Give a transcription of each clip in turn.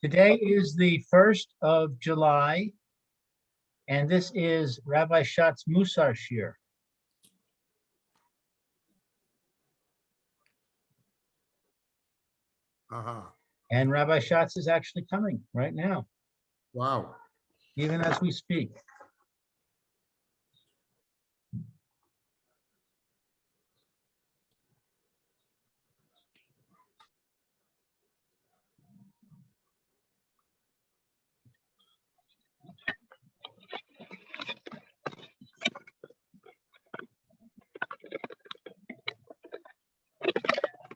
Today is the 1st of July, and this is Rabbi Schatz Mussar Shir. Uh-huh. And Rabbi Schatz is actually coming right now, Wow. even as we speak.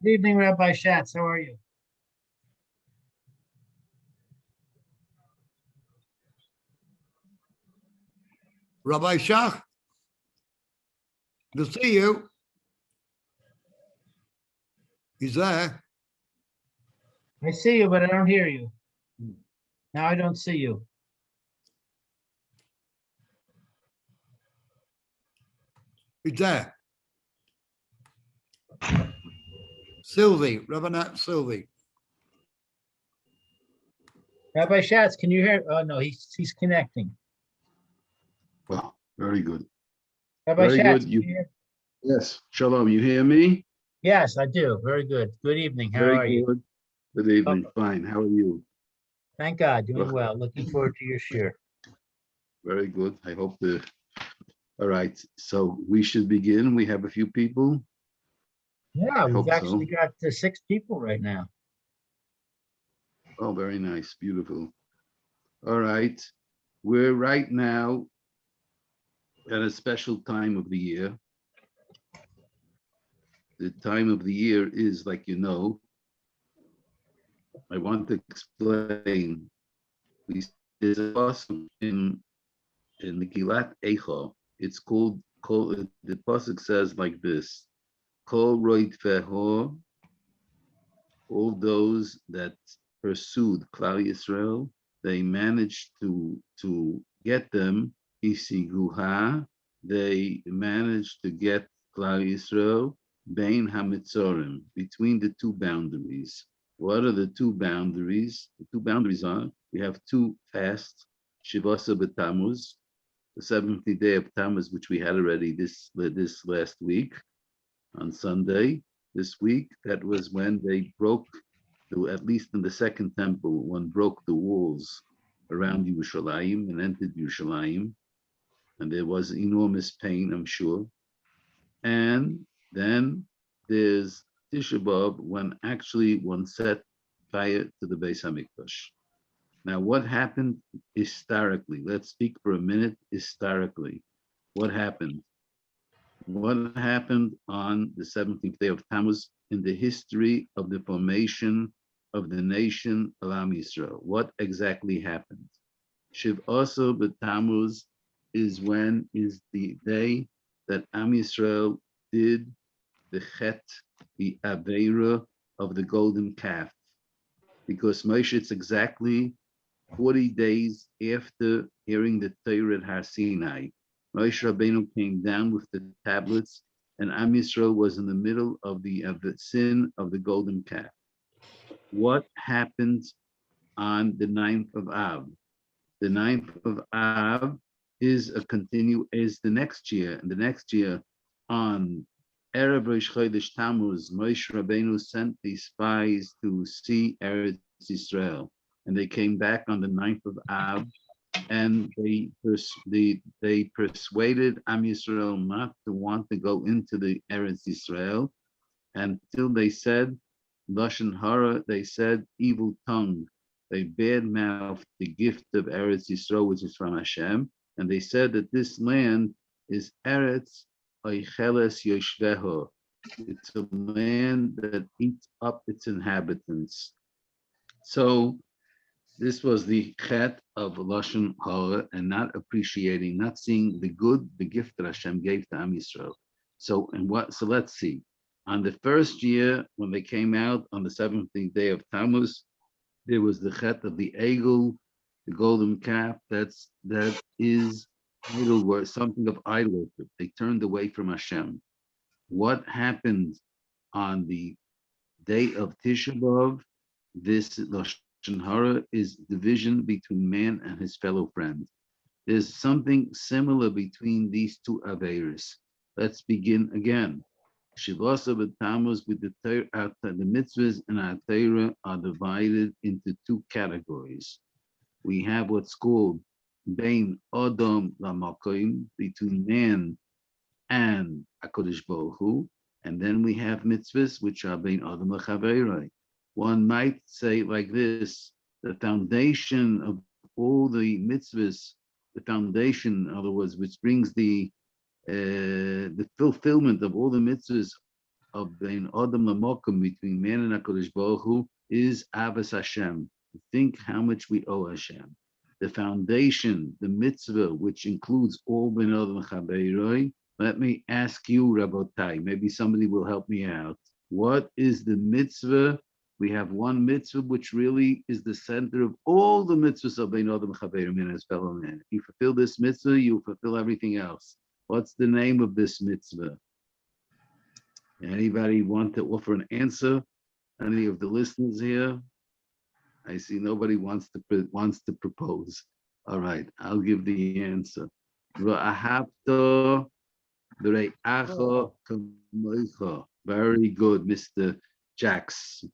Good evening, Rabbi Schatz. How are you? Rabbi Shach, to see you. He's there. I see you, but I don't hear you. Now I don't see you. He's there. Sylvie, Rabbanat Sylvie. Rabbi Schatz, can you hear? Oh, no, he's connecting. Well, very good. Rabbi Very Schatz, good. can you hear? Yes, Shalom. You hear me? Yes, I do. Very good. Good evening. How Very are you? good. Good evening. Fine. How are you? Thank God, doing Ugh. well. Looking forward to your shir. Very good. I hope the. All right. So we should begin. We have a few people. Yeah, I we've hope actually so. got 6 people right now. Oh, very nice. Beautiful. All right. We're right now at a special time of the year. The time of the year is, like you know, I want to explain. There's a pasuk in the Gilat Eicha. It's called, the pasuk says like this: Kol roit feho, all those that pursued Klal Yisrael, they managed to get them. Isiguha, they managed to get Klal Yisrael bein hamitzorim, between the two boundaries. What are the two boundaries? The two boundaries are, we have two fasts, Shivasa B'Tammuz, the 70th day of Tammuz, which we had already this last week on Sunday. This week, that was when they broke, at least in the second temple, one broke the walls around Yerushalayim and entered Yerushalayim, and there was enormous pain, I'm sure. And then there's Tisha B'Av, when actually one set fire to the Beis Hamikdash. Now, what happened historically? Let's speak for a minute historically. What happened? What happened on the 17th day of Tammuz in the history of the formation of the nation of Am Yisrael? What exactly happened? Shiv also B'Tammuz is the day that Am Yisrael did the Chet, the Aveira of the golden calf. Because Moshe, it's exactly 40 days after hearing the Torah at Har Sinai. Moshe Rabbeinu came down with the tablets, and Am Yisrael was in the middle of the sin of the golden calf. What happened on the 9th of Av? The 9th of Av is the next year, and the next year on Erev Rosh Chodesh Tammuz, Moshe Rabbeinu sent these spies to see Eretz Yisrael, and they came back on the 9th of Av, and they persuaded Am Yisrael not to want to go into the Eretz Yisrael until they said Lashon Hara, they said evil tongue. They badmouthed the gift of Eretz Yisrael, which is from Hashem, and they said that this land is Eretz Oicheles Yoshveho. It's a land that eats up its inhabitants. So this was the chet of Lashon Hara, and not appreciating, not seeing the good, the gift that Hashem gave to Am Yisrael. So let's see. On the first year, when they came out on the 17th day of Tammuz, there was the chet of the eagle, the golden calf. That is idol worship, something of idol worship. They turned away from Hashem. What happened on the day of Tisha B'Av? This Lashon Lashon Hara is division between man and his fellow friend. There's something similar between these two Averis. Let's begin again. Shivasa B'Tammuz with the mitzvahs and our Torah are divided into two categories. We have what's called Bein Adam Lamakoim, between man and HaKadosh Baruch Hu, and then we have mitzvahs which are Bein Adam L'Chaveroi. One might say like this: the foundation of all the mitzvahs, the foundation, in other words, which brings the fulfillment of all the mitzvahs of Bein Adam Lamokum, between man and HaKadosh Baruch Hu, is Avas Hashem. Think how much we owe Hashem. The foundation, the mitzvah, which includes all Bein Adam Chabeiroi. Let me ask you, Rabotai, maybe somebody will help me out. What is the mitzvah? We have one mitzvah which really is the center of all the mitzvahs of Bein Adam Chabeiroi, man, as fellow man. If you fulfill this mitzvah, you fulfill everything else. What's the name of this mitzvah? Anybody want to offer an answer? Any of the listeners here? I see nobody wants to propose. All right, I'll give the answer. V'ahavta v're'acha kamocha. Very good, Mr. Jax.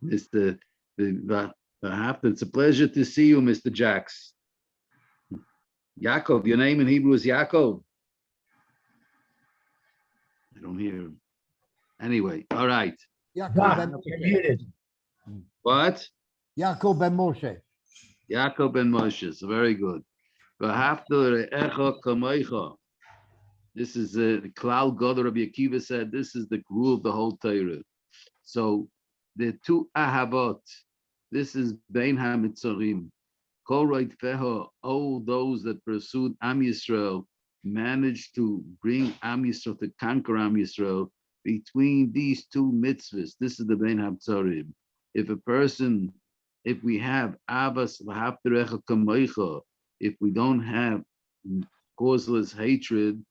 Mr. V'ahavta. It's a pleasure to see you, Mr. Jax. Yaakov, your name in Hebrew is Yaakov. I don't hear him. Anyway, all right. Yaakov ben You're Moshe. muted. What? Yaakov ben Moshe. Yaakov ben Moshe. So very good. V'ahavta re'echa kamocha. This is the Klal God. Rabbi Akiva said this is the rule of the whole Torah. So the two ahavot. This is Bein HaMitzorim. Kol roitfeho, all those that pursued Am Yisrael managed to bring Am Yisrael, to conquer Am Yisrael between these two mitzvahs. This is the Bein HaMitzorim. If we have Avas V'Hafterecha Kamoicha, if we don't have causeless hatred,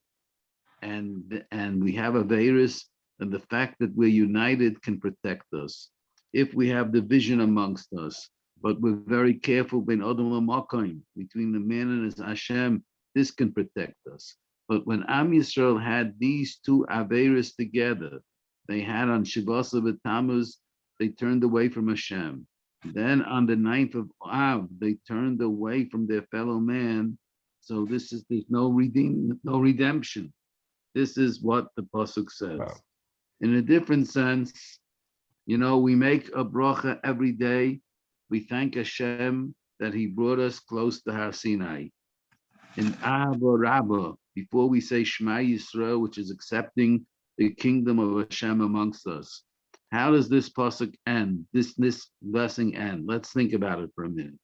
and we have a virus, and the fact that we're united can protect us. If we have division amongst us, but we're very careful between the man and his Hashem, this can protect us. But when Am Yisrael had these two Averis together, they had on Shivasa B'Tammuz, they turned away from Hashem. Then on the 9th of Av, they turned away from their fellow man. So there's no redemption. This is what the pasuk says. Wow. In a different sense, we make a bracha every day. We thank Hashem that He brought us close to Har Sinai. In Abba Rabbah, before we say Shema Yisrael, which is accepting the kingdom of Hashem amongst us, how does this pasuk end? This blessing end? Let's think about it for a minute.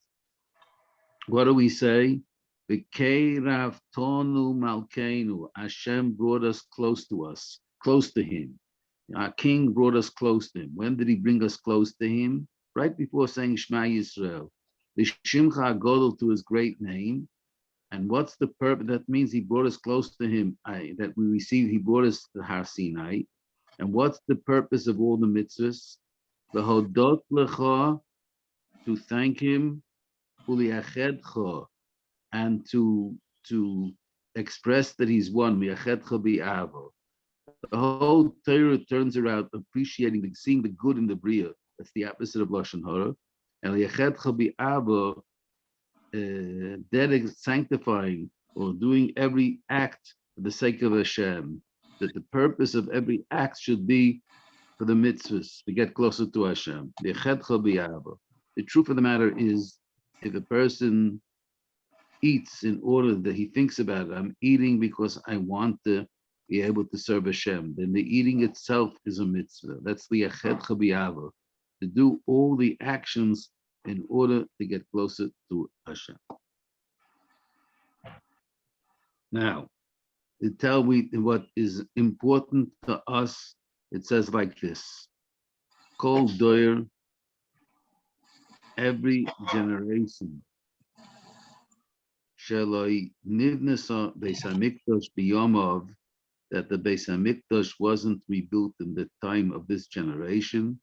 What do we say? V'keirav tonu malkeinu. Hashem brought us, close to Him. Our King brought us close to Him. When did He bring us close to Him? Right before saying Shema Yisrael. V'shimcha Godel, to His great name. And what's the purpose? That means He brought us close to Him. That we received. He brought us to Har Sinai. And what's the purpose of all the mitzvahs? V'hodot lecha, to thank Him. U'liachedcha, and to express that He's one. Mi'achedcha bi'avo. The whole Torah turns around appreciating, seeing the good in the Bria. That's the opposite of Lashon Hara. And li'achedcha bi'avo, sanctifying or doing every act for the sake of Hashem. That the purpose of every act should be for the mitzvahs, to get closer to Hashem. Li'achedcha bi'avo. The truth of the matter is, if a person eats in order that he thinks about it, I'm eating because I want to be able to serve Hashem, then the eating itself is a mitzvah. That's the li'achedcha bi'avo, to do all the actions in order to get closer to Hashem. Now, to tell me what is important to us, it says like this: Kol doyer, every generation, Sheloi nivnesa Beis Hamikdash biyamav, that the Beis Hamikdash wasn't rebuilt in the time of this generation.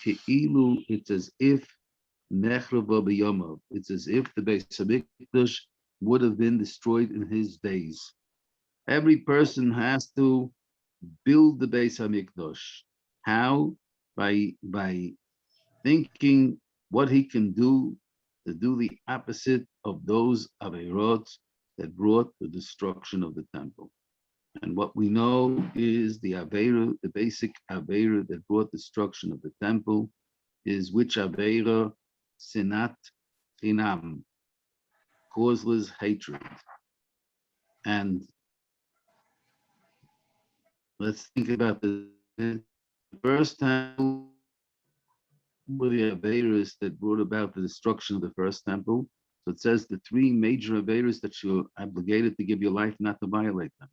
Ke'ilu, it's as if Nechrava b'yomav. It's as if the Beis Hamikdash would have been destroyed in his days. Every person has to build the Beis Hamikdash. How? By thinking what he can do to do the opposite of those Averot that brought the destruction of the temple. And what we know is the Avera, the basic Avera that brought destruction of the temple is which Avera? Sinat Chinam, causeless hatred. And let's think about the first temple were the Averas that brought about the destruction of the first temple. So it says the three major Averas that you're obligated to give your life not to violate them.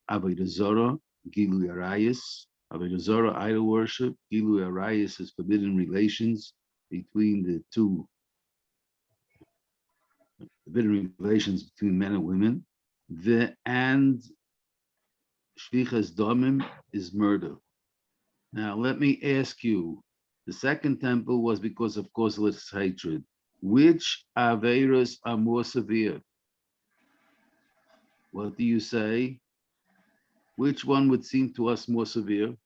Avodah Zarah, Gilu Arayis. Avodah Zarah, idol worship. Gilu Arayis is forbidden relations between the two, forbidden relations between men and women. And Shvichas Damim is murder. Now, let me ask you, the second temple was because of causeless hatred. Which Averas are more severe? What do you say? Which one would seem to us more severe?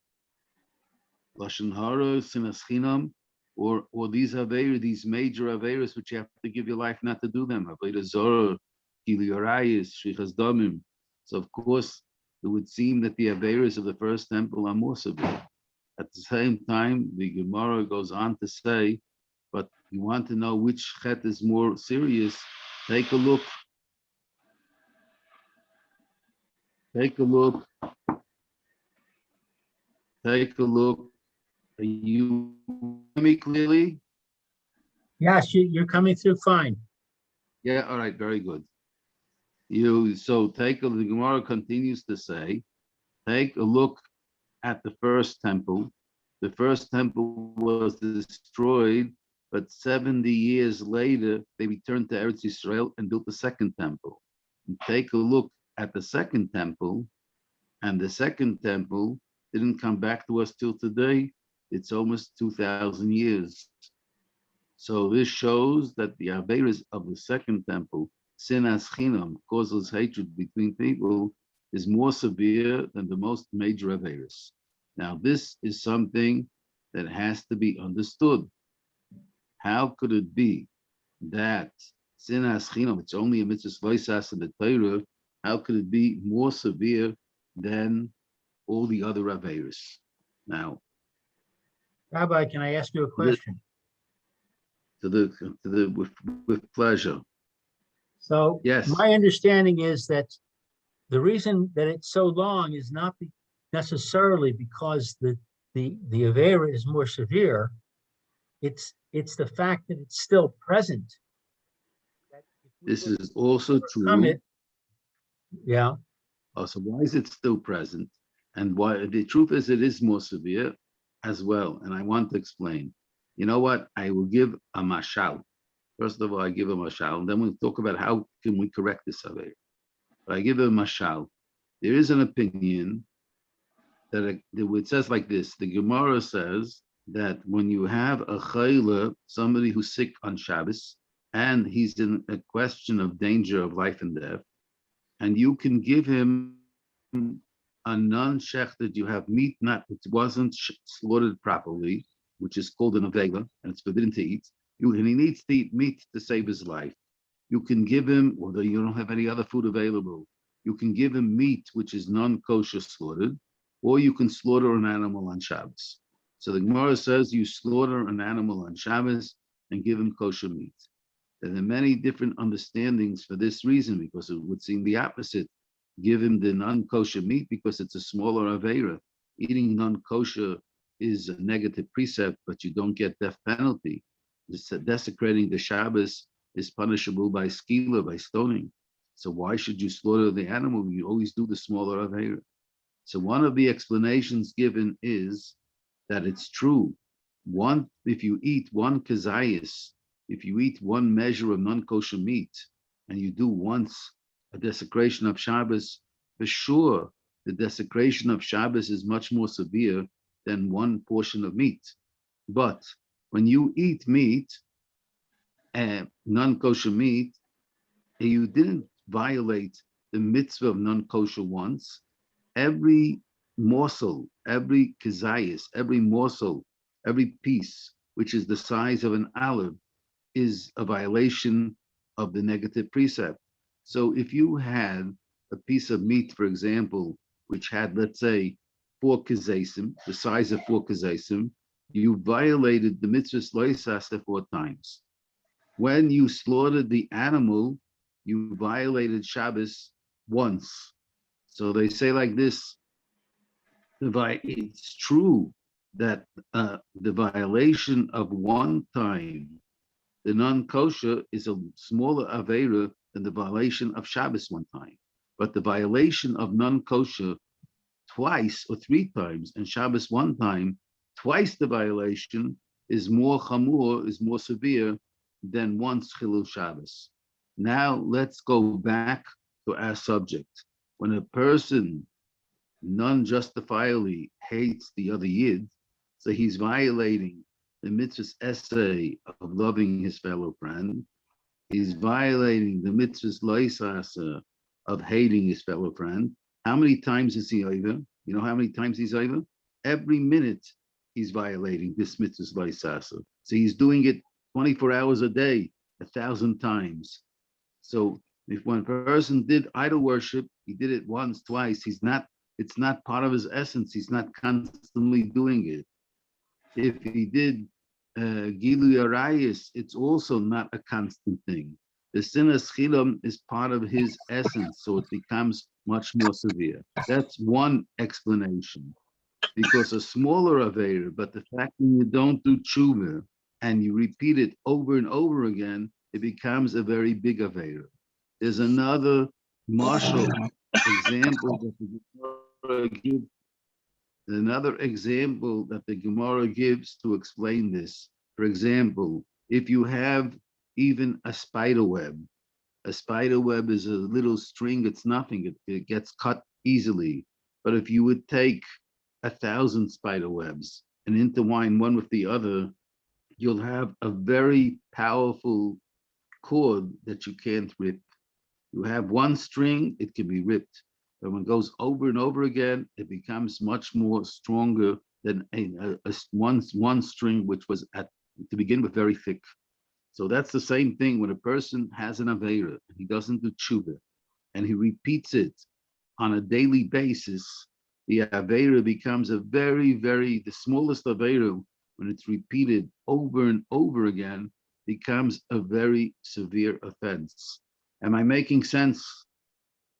Lashon Hara, Sinas Chinam, or these Averas, these major Averas, which you have to give your life not to do them? Avodah Zarah, Gilu Arayis, Shvichas Damim. So, of course, it would seem that the Averas of the first temple are more severe. At the same time, the Gemara goes on to say, but you want to know which chet is more serious, take a look. Take a look. Take a look. Are you hear me clearly? Yes, you're coming through fine. Yeah, all right, very good. The Gemara continues to say, take a look at the first temple. The first temple was destroyed, but 70 years later, they returned to Eretz Yisrael and built the second temple. And take a look at the second temple, and the second temple didn't come back to us till today. It's almost 2,000 years. So this shows that the Averas of the second temple, Sinas Chinam, causes hatred between people, is more severe than the most major Averas. Now, this is something that has to be understood. How could it be that Sinas Chinam, it's only a mitzvah loisas in the Torah, how could it be more severe than all the other Averas? Now, Rabbi, can I ask you a question? with pleasure. So Yes. my understanding is that the reason that it's so long is not necessarily because the Avera is more severe. It's the fact that it's still present. This is also true. Yeah. Oh, so why is it still present? And why the truth is it is more severe as well. And I want to explain. You know what? I will give a mashal. First of all, I give a mashal, and then we'll talk about how can we correct this Avera. But I give a mashal. There is an opinion that it says like this. The Gemara says that when you have a chayla, somebody who's sick on Shabbos, and he's in a question of danger of life and death, and you can give him a non-shechted, you have meat not which wasn't slaughtered properly, which is called an avela, and it's forbidden to eat. And he needs to eat meat to save his life. You can give him, although you don't have any other food available, you can give him meat which is non-kosher slaughtered, or you can slaughter an animal on Shabbos. So the Gemara says you slaughter an animal on Shabbos and give him kosher meat. And there are many different understandings for this reason, because it would seem the opposite. Give him the non-kosher meat because it's a smaller avera. Eating non-kosher is a negative precept, but you don't get death penalty. Desecrating the Shabbos is punishable by skila, by stoning. So why should you slaughter the animal? You always do the smaller avera. So one of the explanations given is that it's true. If you eat one kazayas, if you eat one measure of non-kosher meat, and you do once a desecration of Shabbos, for sure, the desecration of Shabbos is much more severe than one portion of meat. But when you eat meat, non-kosher meat, you didn't violate the mitzvah of non-kosher once. Every morsel, every kazayas, every morsel, every piece, which is the size of an olive, is a violation of the negative precept. So if you had a piece of meat, for example, which had, let's say, 4 kazesim, the size of 4 kazesim, you violated the mitzvah loisasa 4 times. When you slaughtered the animal, you violated Shabbos once. So they say like this, it's true that the violation of one time, the non-kosher, is a smaller avera than the violation of Shabbos one time. But the violation of non-kosher twice or 3 times and Shabbos one time, twice the violation is more chamur, is more severe than once chilul Shabbos. Now let's go back to our subject. When a person non-justifiably hates the other yid, so he's violating the mitzvah's essay of loving his fellow friend. He's violating the mitzvah's loisasa of hating his fellow friend. How many times is he over? You know how many times he's over? Every minute he's violating this mitzvah's loisasa. So he's doing it 24 hours a day, 1,000 times. So if one person did idol worship, he did it once, twice, it's not part of his essence. He's not constantly doing it. If he did Gilu Arayis, it's also not a constant thing. The sinas chilam is part of his essence, so it becomes much more severe. That's one explanation. Because a smaller avera, but the fact that you don't do tshuva and you repeat it over and over again, it becomes a very big avera. There's another martial example that the Gemara gives. Another example that the Gemara gives to explain this. For example, if you have even a spider web is a little string, it's nothing, it gets cut easily. But if you would take 1,000 spider webs and intertwine one with the other, you'll have a very powerful cord that you can't rip. You have one string, it can be ripped. But when it goes over and over again, it becomes much more stronger than one string, which was to begin with very thick. So that's the same thing when a person has an avera, he doesn't do tshuva, and he repeats it on a daily basis. The avera becomes the smallest avera, when it's repeated over and over again, becomes a very severe offense. Am I making sense?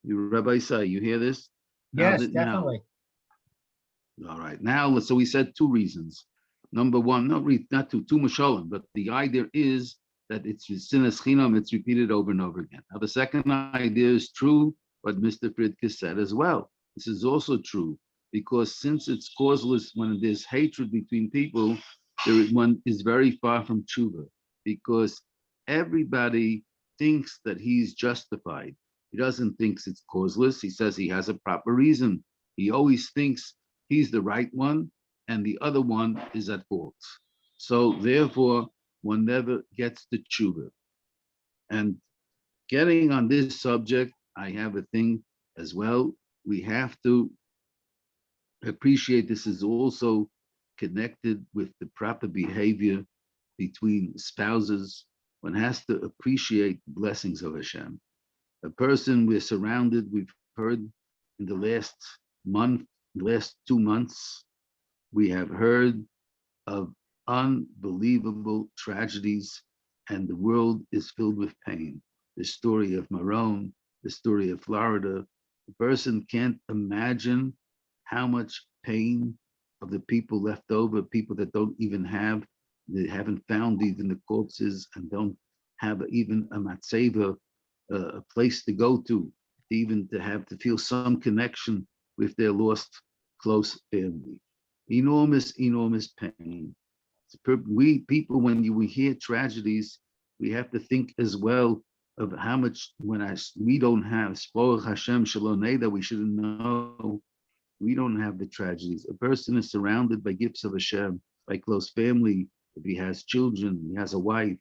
You, Rabbi Say, you hear this? Yes, definitely. All right. Now, so we said 2 reasons. Number one, not two mashalim, but the idea is that it's sinas chinam, it's repeated over and over again. Now, the second idea is true, what Mr. Fridke said as well. This is also true, because since it's causeless, when there's hatred between people, one is very far from tshuva, because everybody thinks that he's justified. He doesn't think it's causeless. He says he has a proper reason. He always thinks he's the right one and the other one is at fault. So therefore, one never gets to tshuva. And getting on this subject, I have a thing as well. We have to appreciate this is also connected with the proper behavior between spouses. One has to appreciate the blessings of Hashem. A person we're surrounded, we've heard in the last 2 months, we have heard of unbelievable tragedies, and the world is filled with pain. The story of Maron, the story of Florida. The person can't imagine how much pain of the people left over, people that don't even have, they haven't found even the corpses and don't have even a matzeva, a place to go to, even to have to feel some connection with their lost close family. Enormous pain. We people, when we hear tragedies, we have to think as well of how much we don't have. Hashem Shalom that we shouldn't know. We don't have the tragedies. A person is surrounded by gifts of Hashem, by close family. If he has children, he has a wife,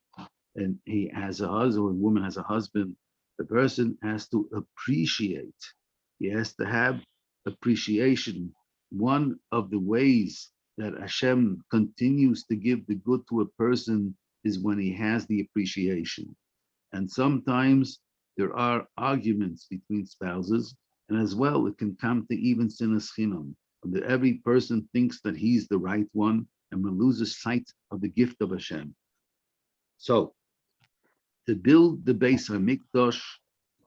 and he has a husband, or a woman has a husband, the person has to appreciate. He has to have appreciation. One of the ways that Hashem continues to give the good to a person is when he has the appreciation. And sometimes there are arguments between spouses, and as well, it can come to even sinas chinam, that every person thinks that he's the right one, and will lose sight of the gift of Hashem. So, to build the Beis Hamikdash,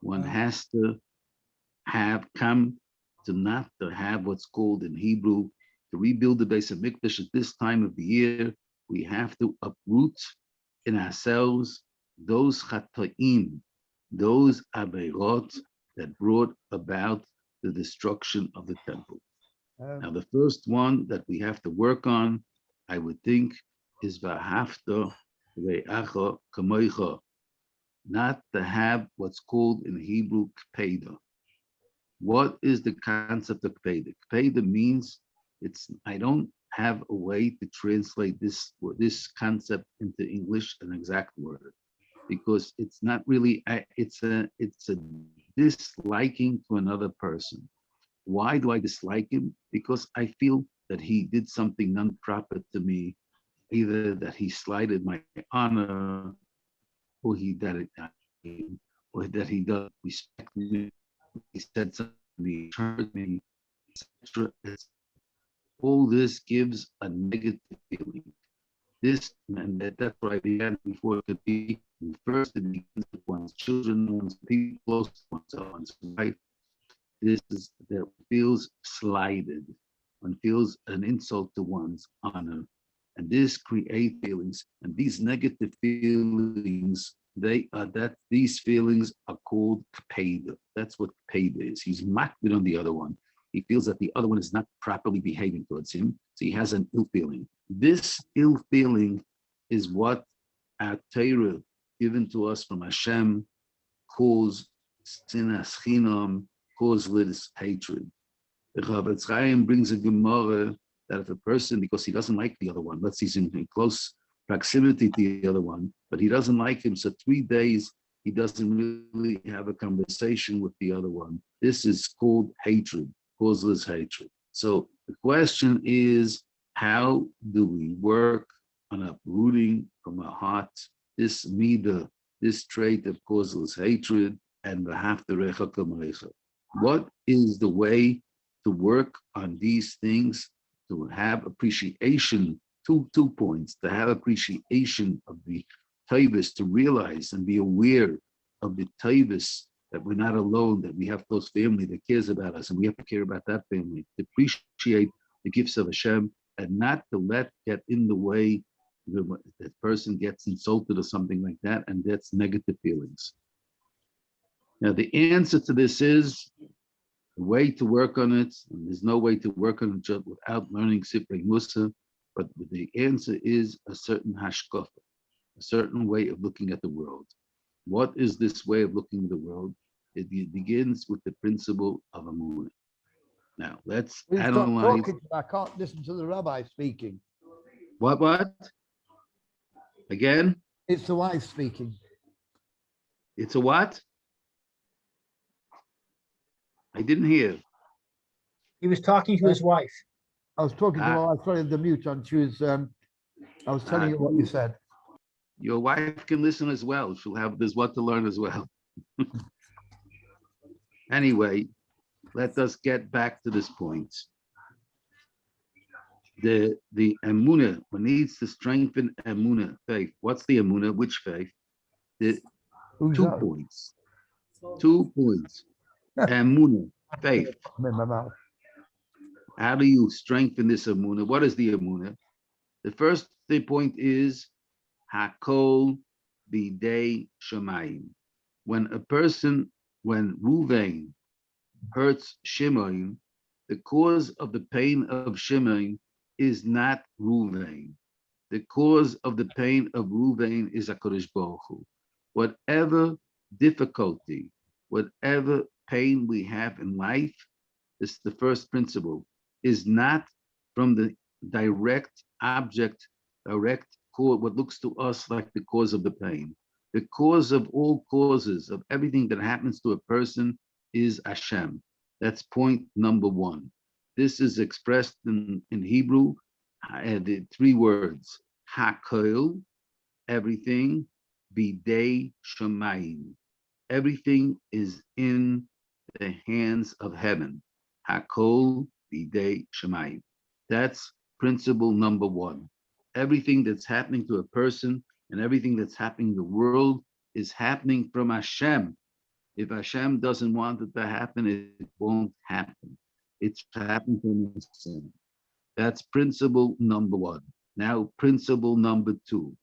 one has to have come to not to have what's called in Hebrew, to rebuild the Beis Hamikdash at this time of the year, we have to uproot in ourselves those chatoim, those averot that brought about the destruction of the temple. Now, the first one that we have to work on, I would think, is v'ahavta re'acha kamoicha, not to have what's called in Hebrew kpeda. What is the concept of kpeda? Kpeda means I don't have a way to translate this concept into English, an exact word, because it's not really, it's a disliking to another person. Why do I dislike him? Because I feel that he did something non-proper to me, either that he slighted my honor, or or that he doesn't respect me, he said something, he hurt me, etc. All this gives a negative feeling. That's what I began before. It could be first, it begins with one's children, one's people close to one's wife. This is that feels slighted. One feels an insult to one's honor. And this creates feelings. And these negative feelings, these feelings are called kpeda. That's what kpeda is. He's makbid on the other one. He feels that the other one is not properly behaving towards him. So he has an ill feeling. This ill feeling is what our Torah given to us from Hashem calls sinas chinam, causeless hatred. The Chavetz Chaim brings a Gemara that if a person, because he doesn't like the other one, let's say he's in close proximity to the other one, but he doesn't like him, so 3 days he doesn't really have a conversation with the other one. This is called hatred, causeless hatred. So the question is, how do we work on uprooting from our heart this midah, this trait of causeless hatred, and v'ahavta kamoicha? What is the way to work on these things, to have appreciation? Two points: to have appreciation of the taivas, to realize and be aware of the taivas, that we're not alone, that we have close family that cares about us, and we have to care about that family. To appreciate the gifts of Hashem, and not to let get in the way that person gets insulted or something like that, and that's negative feelings. Now, the answer to this is the way to work on it, and there's no way to work on it just without learning Sifrei Mussar, but the answer is a certain hashkafa, a certain way of looking at the world. What is this way of looking at the world? It begins with the principle of Amunah. Now, let's analyze. I can't listen to the rabbi speaking. What? Again? It's the wife speaking. It's a what? I didn't hear. He was talking to his wife. I was talking to her, I put the mute on. She was, I was telling you what you said. Your wife can listen as well. There's what to learn as well. Anyway, let us get back to this point. The emunah, one needs to strengthen emunah, faith. What's the emunah? Which faith? The 2 points. 2 points. Emunah, faith. How do you strengthen this emunah? What is the emunah? The first point is hakol bidei shemayim. When Ruvain hurts Shimon, the cause of the pain of Shimon is not Ruvain. The cause of the pain of Ruvain is HaKadosh Baruch Hu. Whatever difficulty, whatever pain we have in life, this is the first principle, is not from the direct object, direct what looks to us like the cause of the pain. The cause of all causes of everything that happens to a person is Hashem. That's point number one. This is expressed in Hebrew, the three words, Hakol, everything, Bidei Shemayim. Everything is in the hands of heaven. Hakol Bidei Shemayim. That's principle number one. Everything that's happening to a person and everything that's happening in the world is happening from Hashem. If Hashem doesn't want it to happen, it won't happen. It's happening from Hashem. That's principle number one. Now, principle number two.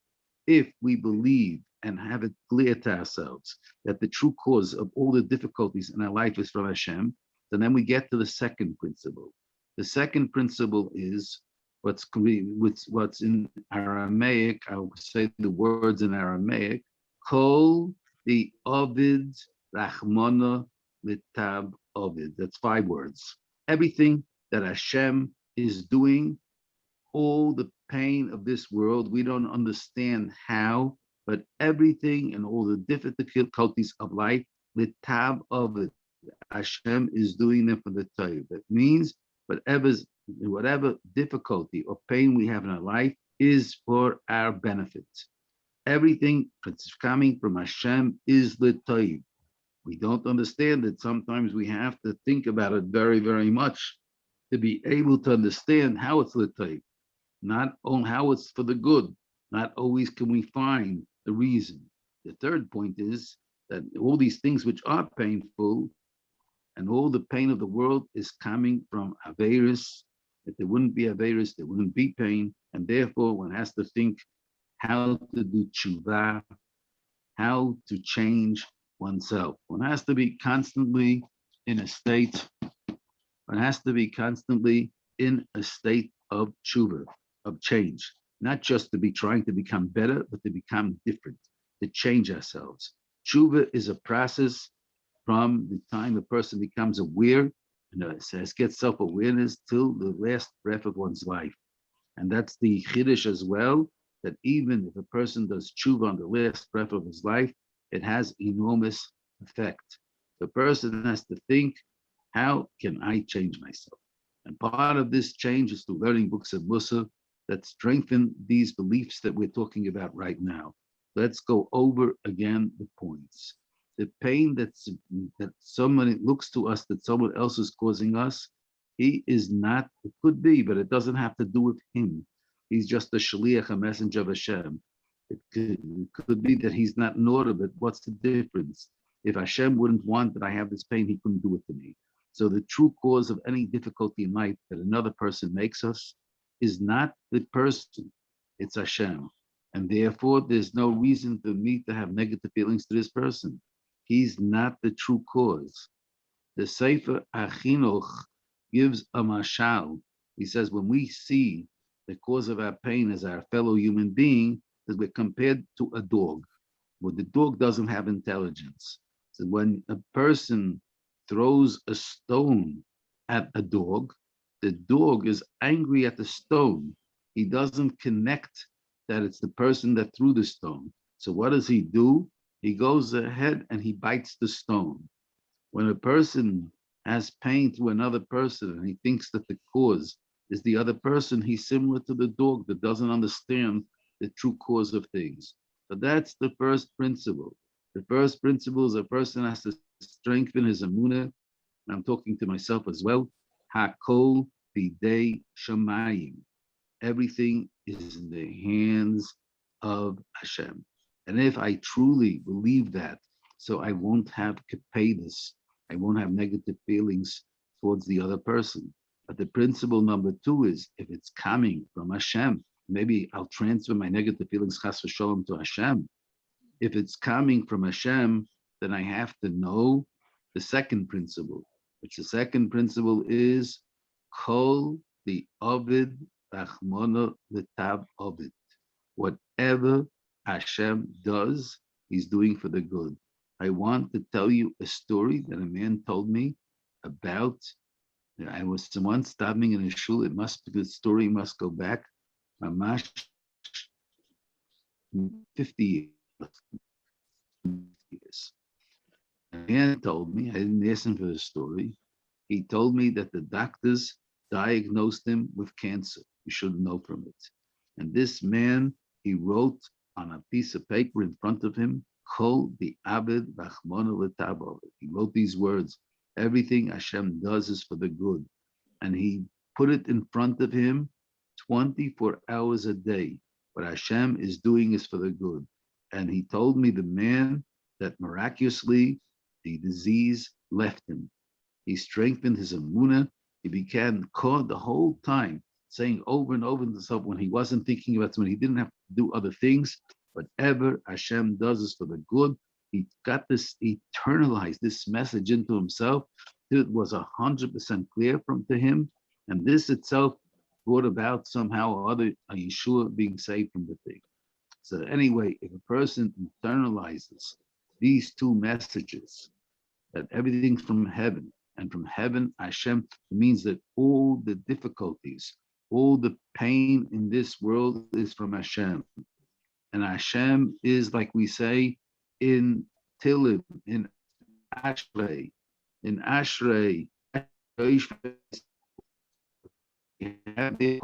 If we believe and have it clear to ourselves that the true cause of all the difficulties in our life is from Hashem, then we get to the second principle. The second principle is what's in Aramaic. I will say the words in Aramaic. Kol the Ovid Rachmana Litab Ovid. That's 5 words. Everything that Hashem is doing, all the pain of this world, we don't understand how, but everything and all the difficulties of life, Litab Ovid, Hashem is doing them for the Torah. That means whatever difficulty or pain we have in our life is for our benefit. Everything that's coming from Hashem is l'toiv. We don't understand it. Sometimes we have to think about it very, very much to be able to understand how it's l'toiv, not on how it's for the good. Not always can we find the reason. The third point is that all these things which are painful and all the pain of the world is coming from Averis. If there wouldn't be Averis, there wouldn't be pain. And therefore, one has to think how to do tshuva, how to change oneself. One has to be constantly in a state, of tshuva, of change. Not just to be trying to become better, but to become different, to change ourselves. Tshuva is a process from the time a person becomes aware, gets self-awareness till the last breath of one's life. And that's the chiddush as well, that even if a person does tshuva on the last breath of his life, it has enormous effect. The person has to think, how can I change myself? And part of this change is through learning books of Mussar that strengthen these beliefs that we're talking about right now. Let's go over again the points. The pain that someone looks to us that someone else is causing us, he is not, it could be, but it doesn't have to do with him. He's just a shaliach, a messenger of Hashem. It could be that he's not in order, but what's the difference? If Hashem wouldn't want that I have this pain, he couldn't do it to me. So the true cause of any difficulty in life that another person makes us is not the person, it's Hashem. And therefore, there's no reason for me to have negative feelings to this person. He's not the true cause. The Sefer Achinuch gives a mashal. He says, when we see the cause of our pain as our fellow human being, that we're compared to a dog. Well, the dog doesn't have intelligence. So when a person throws a stone at a dog, the dog is angry at the stone. He doesn't connect that it's the person that threw the stone. So what does he do? He goes ahead and he bites the stone. When a person has pain through another person and he thinks that the cause is the other person, he's similar to the dog that doesn't understand the true cause of things. So that's the first principle. The first principle is a person has to strengthen his emunah. I'm talking to myself as well. Hakol bidei shamayim. Everything is in the hands of Hashem. And if I truly believe that, so I won't have kapedas, I won't have negative feelings towards the other person. But the principle number 2 is, if it's coming from Hashem, maybe I'll transfer my negative feelings chas v'sholom to Hashem. If it's coming from Hashem, then I have to know the second principle, which the second principle is kol the ovid rachmana l'tav ovid. Whatever Hashem does, he's doing for the good. I want to tell you a story that a man told me about. I was once davening in a shul. The story must go back mamash 50 years. And the man told me, I didn't ask him for the story. He told me that the doctors diagnosed him with cancer. You should know from it. And this man, he wrote on a piece of paper in front of him, Kol the Abed Rachmana L'Tabo. He wrote these words, everything Hashem does is for the good. And he put it in front of him 24 hours a day. What Hashem is doing is for the good. And he told me, the man, that miraculously the disease left him. He strengthened his emunah. He began called the whole time, saying over and over to himself when he wasn't thinking about it, when he didn't have to do other things, whatever Hashem does is for the good. He got this, eternalized this message into himself. It was 100% clear to him. And this itself brought about somehow or other a Yeshua being saved from the thing. So anyway, if a person internalizes these two messages, that everything's from heaven, and from heaven, Hashem, means that all the difficulties, all the pain in this world is from Hashem. And Hashem is, like we say, in Tilim, in Ashrei, you have the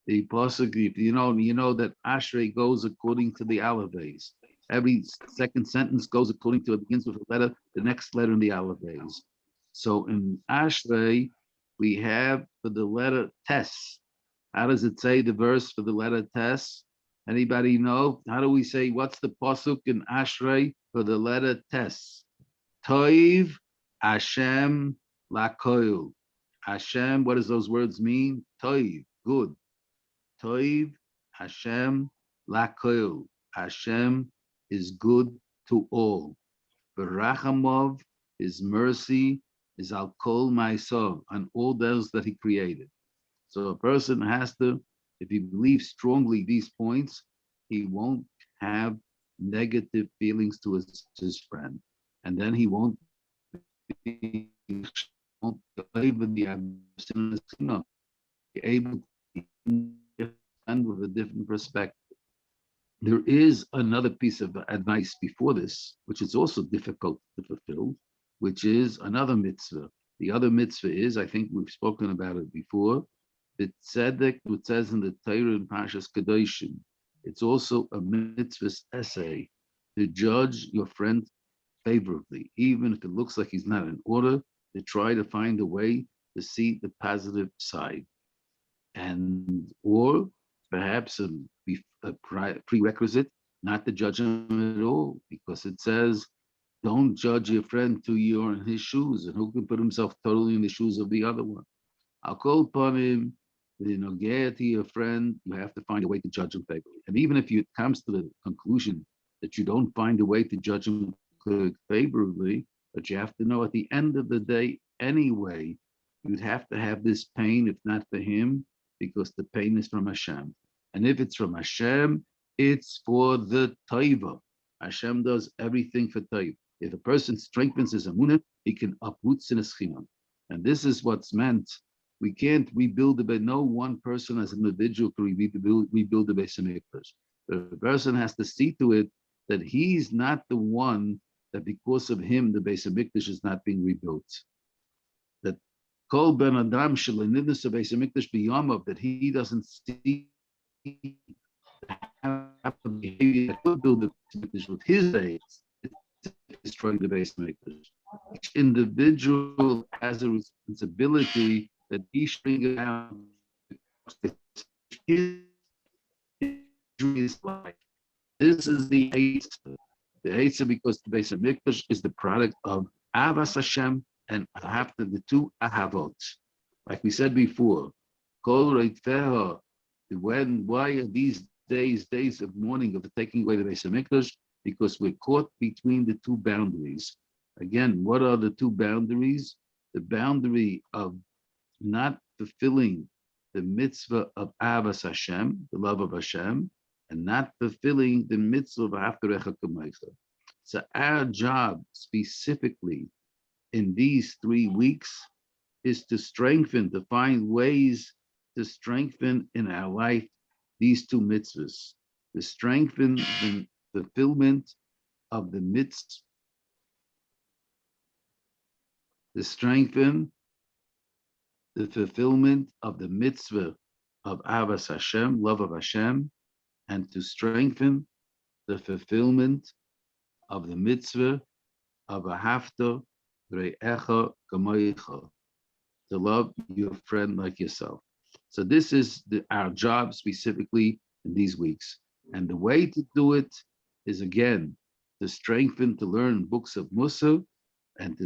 pasuk, you know that Ashrei goes according to the alphabets. Every second sentence goes according to, it begins with a letter, the next letter in the alphabets. So in Ashrei, we have for the letter Tes. How does it say the verse for the letter Tes? Anybody know? How do we say, what's the pasuk in Ashrei for the letter Tes? Toiv Hashem Lakoil. Hashem, what does those words mean? Toiv, good. Toiv Hashem Lakoil. Hashem is good to all. Berachamov, his mercy is al kol ma'asov, on all those that he created. So a person has to, if he believes strongly these points, he won't have negative feelings to his friend. And then he won't be able to understand with a different perspective. There is another piece of advice before this, which is also difficult to fulfill, which is another mitzvah. The other mitzvah is, I think we've spoken about it before, the tzedek, which says in the Torah in Parshas Kedoshim. It's also a mitzvah's essay to judge your friend favorably, even if it looks like he's not in order, to try to find a way to see the positive side. And, or perhaps a prerequisite not to judge him at all, because it says, don't judge your friend till you're in his shoes, and who can put himself totally in the shoes of the other one? I'll call upon him, to your friend, you have to find a way to judge him favorably. And even if it comes to the conclusion that you don't find a way to judge him favorably, but you have to know at the end of the day, anyway, you'd have to have this pain, if not for him, because the pain is from Hashem. And if it's from Hashem, it's for the taiva. Hashem does everything for taiva. If a person strengthens his emunah, he can uproot sin eschimon. And this is what's meant. We can't rebuild the base. No one person as an individual can rebuild the base of Mikdash. The person has to see to it that he's not the one that because of him the base of Mikdash is not being rebuilt. That Kol Ben Adam Shalanidus of base of Mikdash biyamav, that he doesn't see the behavior that could build the Mikdash with his days, destroying the base of Mikdash. Each individual has a responsibility that he should bring down his life. This is the Eitzah. The Eitzah, because the base of Mikdash is the product of Avas Hashem and after the two Ahavot. Like we said before, Kol Reitveha, why are these days of mourning of the taking away the base of Mikdash? Because we're caught between the two boundaries. Again, what are the two boundaries? The boundary of not fulfilling the mitzvah of Avas Hashem, the love of Hashem, and not fulfilling the mitzvah of Haftarecha K'maycha. So our job specifically in these 3 weeks is to strengthen, to find ways to strengthen in our life these two mitzvahs. to strengthen the fulfillment of the mitzvah, to strengthen the fulfillment of the mitzvah of Avas Hashem, love of Hashem, and to strengthen the fulfillment of the mitzvah of Ahavta Re'echa Kamoicha, to love your friend like yourself. So this is our job specifically in these weeks. And the way to do it is, again, to strengthen, to learn books of Mussar,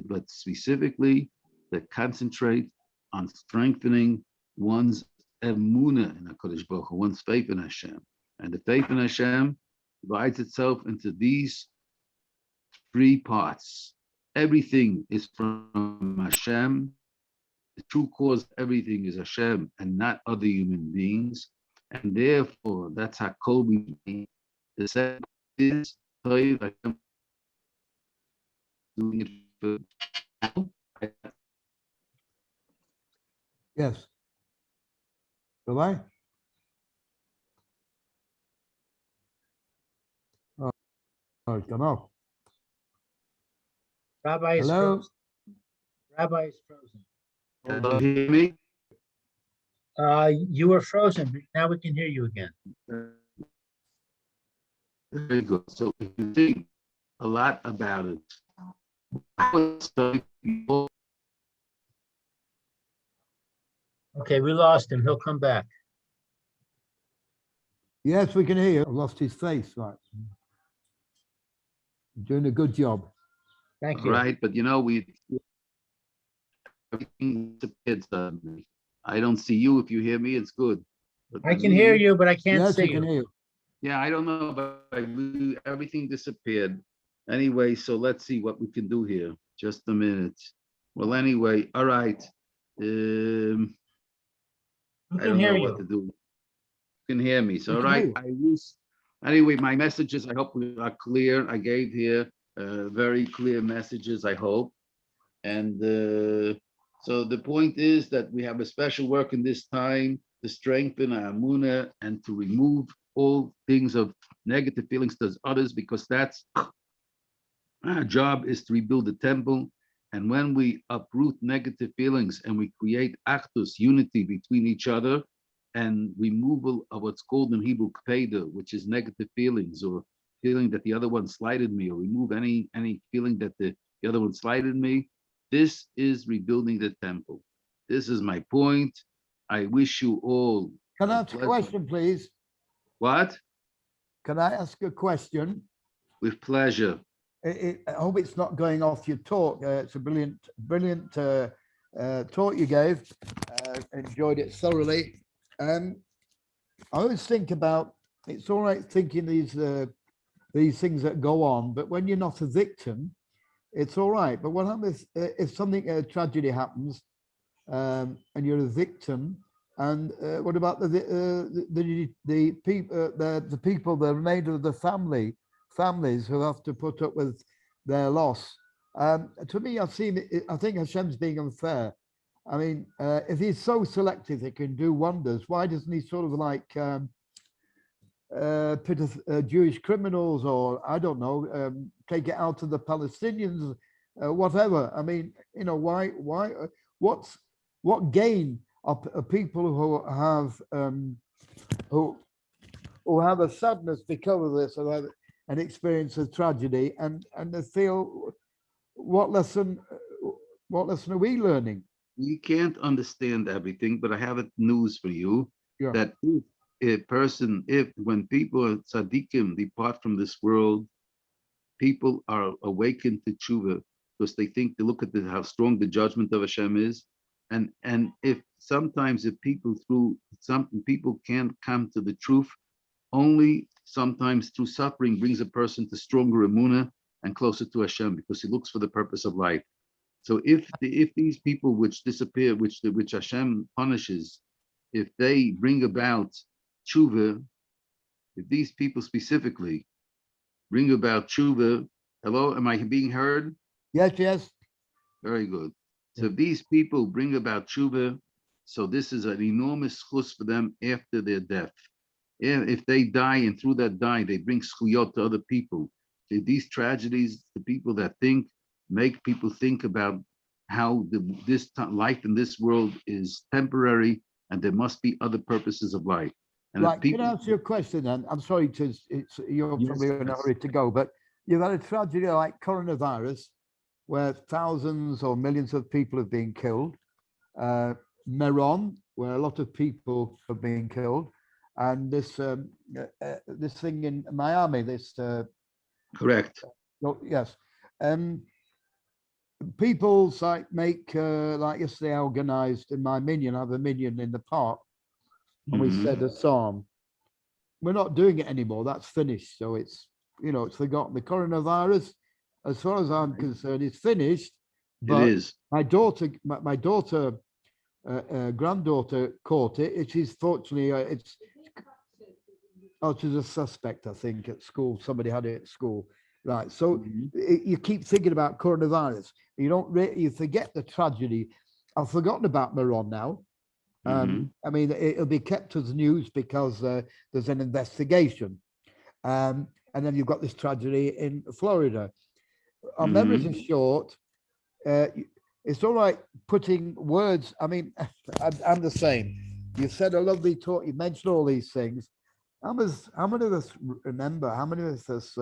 but specifically to concentrate on strengthening one's emunah in HaKadosh Baruch Hu, one's faith in Hashem. And the faith in Hashem divides itself into these three parts. Everything is from Hashem. The true cause of everything is Hashem and not other human beings. And therefore, that's how Kobe, the second is doing it for Yes. Bye-bye. Oh, it's gone off. Rabbi is Hello? frozen. Rabbi is frozen. Hello, hear me? You were frozen, but now we can hear you again. Very good. So if you think a lot about it, I would say people, Okay, we lost him. He'll come back. Yes, we can hear you. I've lost his face, right. You're doing a good job. Thank you. right? But everything disappeared suddenly. I don't see you. If you hear me, it's good. But I can hear you, but I can't Yes, see we can you. hear you. Yeah, I don't know, but everything disappeared. Anyway, so let's see what we can do here. Just a minute. Well, anyway, all right. We I can don't hear know what to you. do. You can hear me. So, We all can right. hear Anyway, my messages, I hope are clear. I gave here very clear messages, I hope. And so the point is that we have a special work in this time to strengthen our Amunah and to remove all things of negative feelings towards others, because that's our job, is to rebuild the temple. And when we uproot negative feelings and we create achdus, unity between each other, and removal of what's called in Hebrew kpeda, which is negative feelings, or feeling that the other one slighted me, or remove any feeling that the other one slighted me, this is rebuilding the temple. This is my point. I wish you all. Can I ask a question, please? What? Can I ask a question? With pleasure. I hope it's not going off your talk. It's a brilliant talk you gave. Enjoyed it thoroughly. I always think about, it's all right thinking these things that go on, but when you're not a victim, it's all right. But what happens if something, a tragedy happens, and you're a victim? And what about the people, the remainder of the families who have to put up with their loss? To me, I think Hashem's being unfair. I mean, if he's so selective, he can do wonders. Why doesn't he sort of like put Jewish criminals, or I don't know, take it out to the Palestinians, whatever? I mean, you know, why? What gain are people who have a sadness because of this, or have an experience of tragedy, and they feel, what lesson are we learning? You can't understand everything, but I have news for you. Yeah. That when people are tzaddikim depart from this world, people are awakened to tshuva, because they look at how strong the judgment of Hashem is. And if people can't come to the truth, only sometimes through suffering brings a person to stronger emunah and closer to Hashem, because he looks for the purpose of life. So if these people which disappear, which Hashem punishes, if they bring about tshuva, if these people specifically bring about tshuva, hello, am I being heard? Yes. Very good. So if these people bring about tshuva, so this is an enormous chus for them after their death. If they die and through that dying, they bring schuyot to other people. These tragedies, the people that think, make people think about how life in this world is temporary and there must be other purposes of life. And if Right, can I people, answer your question then? I'm sorry you're Yes, probably in a yes. hurry to go, but you've had a tragedy like coronavirus where thousands or millions of people have been killed. Meron, where a lot of people have been killed, and this thing in Miami, correct. yes, people like make like yesterday I organized in my minion, I have a minion in the park, and we said a psalm. We're not doing it anymore. That's finished. So it's it's forgotten. The coronavirus, as far as I'm concerned, is finished. It But is. my daughter, granddaughter caught it. It is fortunately she's a suspect, I think, at school. Somebody had it at school, right? So you keep thinking about coronavirus. You don't you forget the tragedy. I've forgotten about Meron now. I mean, it'll be kept as news because there's an investigation. And then you've got this tragedy in Florida. Our memories are short. It's all right putting words. I mean, I'm the same. You said a lovely talk. You mentioned all these things. How many of us remember? How many of us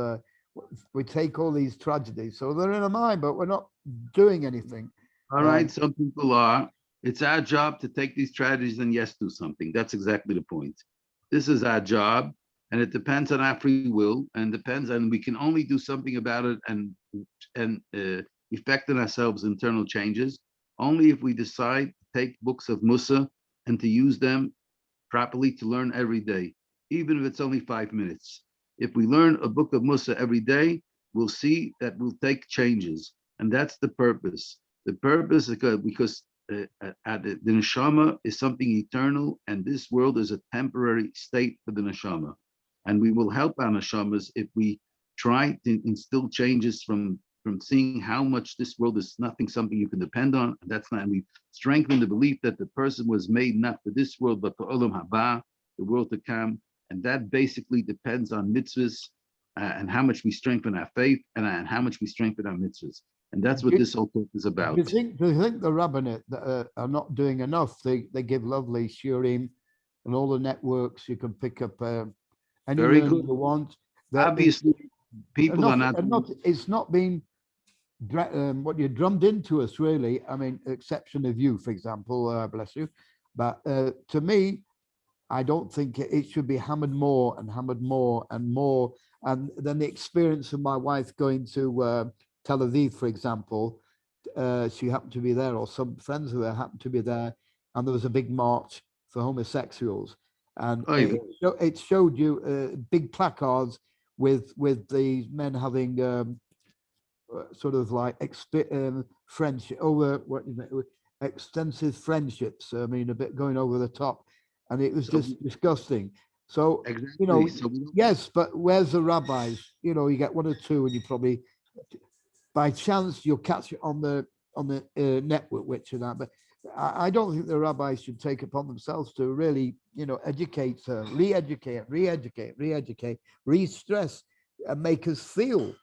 we take all these tragedies? So they're in our mind, but we're not doing anything. All right, some people are. It's our job to take these tragedies and yes, do something. That's exactly the point. This is our job, and it depends on our free will, and depends on we can only do something about it and effect in ourselves internal changes only if we decide to take books of Mussar and to use them properly to learn every day, even if it's only 5 minutes. If we learn a book of Mussar every day, we'll see that we'll take changes, and that's the purpose. The purpose is because the neshama is something eternal, and this world is a temporary state for the neshama. And we will help our neshamas if we try to instill changes from seeing how much this world is something you can depend on. And that's not, and we strengthen the belief that the person was made not for this world, but for olam haba, the world to come. And that basically depends on mitzvahs and how much we strengthen our faith and how much we strengthen our mitzvahs. And that's what this whole talk is about. Do you think the rabbinate are not doing enough? They give lovely shiurim and all the networks. You can pick up any Very learning good. you want. Obviously, people are not. It's not been what you drummed into us, really. I mean, exception of you, for example, bless you. But to me, I don't think it should be hammered more and hammered more and more. And then the experience of my wife going to Tel Aviv, for example, she happened to be there, or some friends of her happened to be there, and there was a big march for homosexuals, and it showed you big placards with these men having sort of like friendship over extensive friendships. I mean, a bit going over the top, and it was just disgusting. So yes, but where's the rabbis? You get one or two, and you probably by chance you'll catch it on the network, which and that. But I don't think the rabbis should take upon themselves to really, educate, re-educate, re-stress, and make us feel.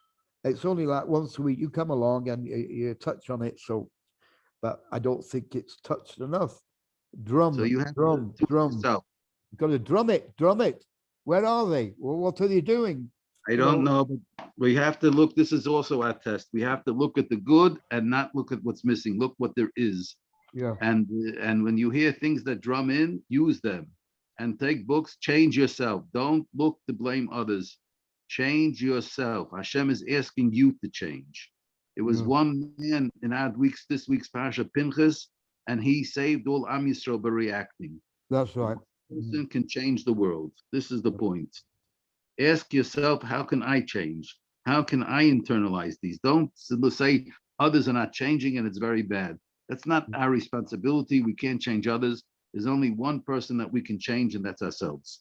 It's only like once a week you come along and you touch on it. So, but I don't think it's touched enough. Drum. Got to drum it. Where are they? Well, what are they doing? I don't know, but we have to look. This is also our test. We have to look at the good and not look at what's missing. Look what there is. Yeah. And when you hear things that drum in, use them and take books. Change yourself. Don't look to blame others. Change yourself. Hashem is asking you to change. It was one man in this week's Parasha Pinchas, and he saved all Am Yisrael by reacting. That's right. One person can change the world. This is the point. Ask yourself, how can I change? How can I internalize these? Don't say others are not changing and it's very bad. That's not our responsibility. We can't change others. There's only one person that we can change, and that's ourselves.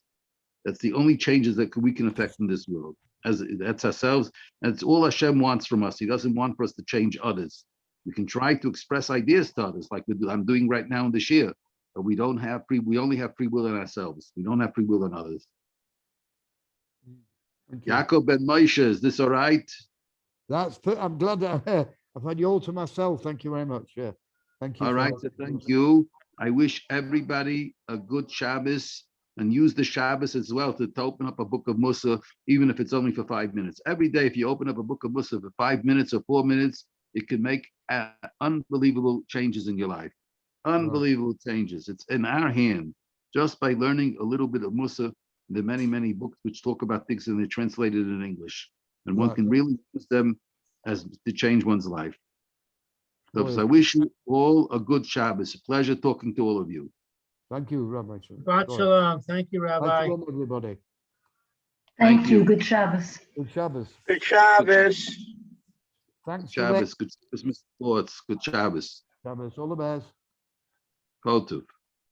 That's the only changes that we can affect in this world. That's ourselves. That's all Hashem wants from us. He doesn't want for us to change others. We can try to express ideas to others, like I'm doing right now in the Shia, but we only have free will in ourselves. We don't have free will in others. Thank you. Yaakov ben Moshe, is this all right? I'm glad that I've had you all to myself. Thank you very much. Yeah. Thank you. All for right, that. so thank you. I wish everybody a good Shabbos, and use the Shabbos as well to open up a book of Mussar, even if it's only for 5 minutes. Every day, if you open up a book of Mussar for 5 minutes or 4 minutes, it can make unbelievable changes in your life. Unbelievable changes. It's in our hand. Just by learning a little bit of Mussar, there are many, many books which talk about things and they're translated in English. And one can really use them as to change one's life. So I wish you all a good Shabbos. A pleasure talking to all of you. Thank you, Rabbi. Shabbat shalom. Thank you, Rabbi. Shalom, everybody. Thank Thank you. you. Good Shabbos. Good Shabbos. Good Shabbos. Thanks, Shabbos, good Christmas thoughts, good Shabbos. Shabbos. All the best. Kol Tov.